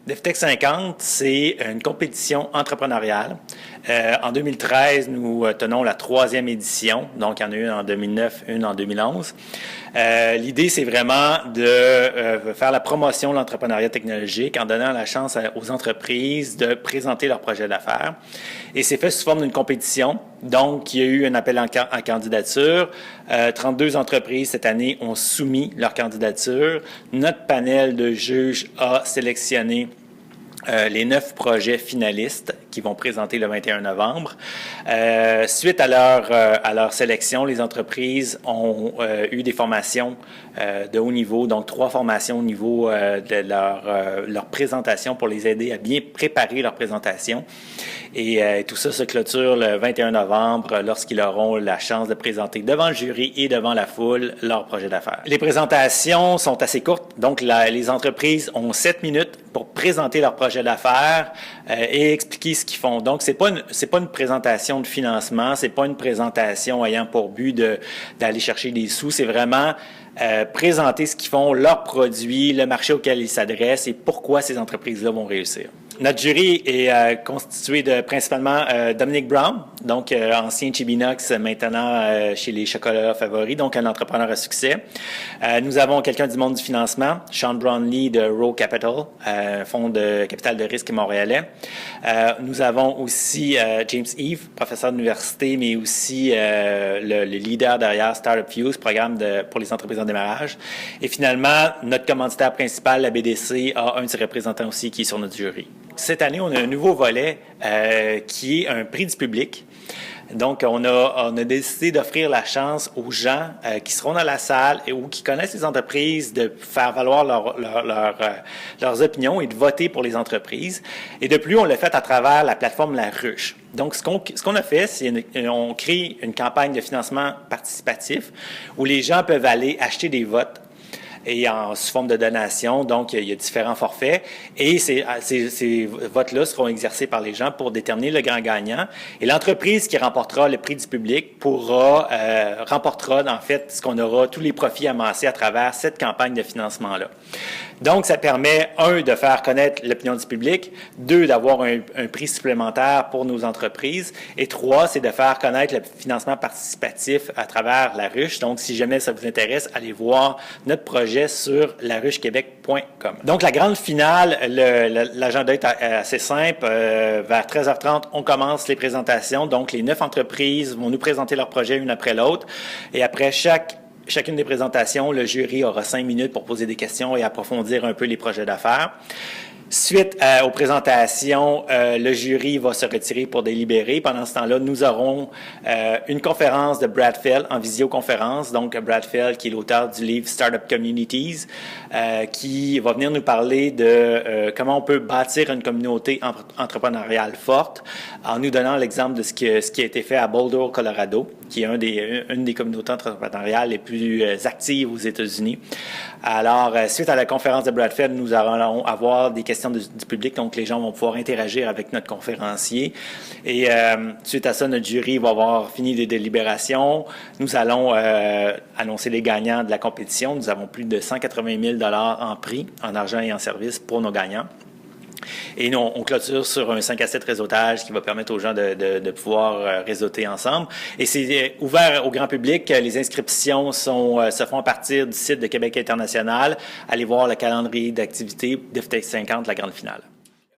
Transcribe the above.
DevTech 50, c'est une compétition entrepreneuriale. En 2013, nous tenons la 3e édition. Donc, il y en a une en 2009, une en 2011. L'idée, c'est vraiment de faire la promotion de l'entrepreneuriat technologique en donnant la chance aux entreprises de présenter leurs projets d'affaires. Et c'est fait sous forme d'une compétition. Donc, il y a eu un appel en candidature. 32 entreprises cette année ont soumis leur candidature. Notre panel de juges a sélectionné les 9 projets finalistes qui vont présenter le 21 novembre. Suite à leur sélection, les entreprises ont eu des formations de haut niveau, donc 3 formations au niveau de leur présentation pour les aider à bien préparer leur présentation. Et tout ça se clôture le 21 novembre lorsqu'ils auront la chance de présenter devant le jury et devant la foule leur projet d'affaires. Les présentations sont assez courtes, donc les entreprises ont 7 minutes pour présenter leur projet d'affaires et expliquer ce qu'ils font. Donc, c'est pas une présentation de financement, c'est pas une présentation ayant pour but d'aller chercher des sous, c'est vraiment présenter ce qu'ils font, leurs produits, le marché auquel ils s'adressent et pourquoi ces entreprises-là vont réussir. Notre jury est constitué de principalement Dominic Brown, donc ancien Chibinox, maintenant chez les Chocolats Favoris, donc un entrepreneur à succès. Nous avons quelqu'un du monde du financement, Sean Brownlee de Row Capital, fonds de capital de risque montréalais. Nous avons aussi James Eve, professeur d'université, mais aussi le leader derrière Startup Fuse, programme pour les entreprises en démarrage. Et finalement, notre commanditaire principal, la BDC, a un de ses représentants aussi qui est sur notre jury. Cette année, on a un nouveau volet qui est un prix du public. Donc, on a décidé d'offrir la chance aux gens qui seront dans la salle ou qui connaissent les entreprises de faire valoir leurs opinions et de voter pour les entreprises. Et de plus, on l'a fait à travers la plateforme La Ruche. Donc, ce qu'on a fait, c'est on crée une campagne de financement participatif où les gens peuvent aller acheter des votes et sous forme de donation. Donc, il y a différents forfaits. Et ces votes-là seront exercés par les gens pour déterminer le grand gagnant. Et l'entreprise qui remportera le prix du public remportera, en fait, ce qu'on aura, tous les profits amassés à travers cette campagne de financement-là. Donc, ça permet, 1, de faire connaître l'opinion du public, 2, d'avoir un prix supplémentaire pour nos entreprises, et 3, c'est de faire connaître le financement participatif à travers La Ruche. Donc, si jamais ça vous intéresse, allez voir notre projet sur laruchequebec.com. Donc, la grande finale, l'agenda est assez simple. Vers 13h30, on commence les présentations. Donc, les 9 entreprises vont nous présenter leur projet une après l'autre. Et après chacune des présentations, le jury aura 5 minutes pour poser des questions et approfondir un peu les projets d'affaires. Suite aux présentations, le jury va se retirer pour délibérer. Pendant ce temps-là, nous aurons une conférence de Brad Fell en visioconférence. Donc, Brad Fell, qui est l'auteur du livre Startup Communities, qui va venir nous parler de comment on peut bâtir une communauté entrepreneuriale forte en nous donnant l'exemple de ce qui a été fait à Boulder, Colorado, qui est une des communautés entrepreneuriales les plus actives aux États-Unis. Alors, suite à la conférence de Brad Fell, nous allons avoir des questions du public, donc les gens vont pouvoir interagir avec notre conférencier. Et suite à ça, notre jury va avoir fini les délibérations. Nous allons annoncer les gagnants de la compétition. Nous avons plus de 180 000 $ en prix, en argent et en services pour nos gagnants. Et nous, on clôture sur un 5 à 7 réseautage qui va permettre aux gens de pouvoir réseauter ensemble. Et c'est ouvert au grand public. Les inscriptions se font à partir du site de Québec International. Allez voir le calendrier d'activités DevTech 50, la grande finale.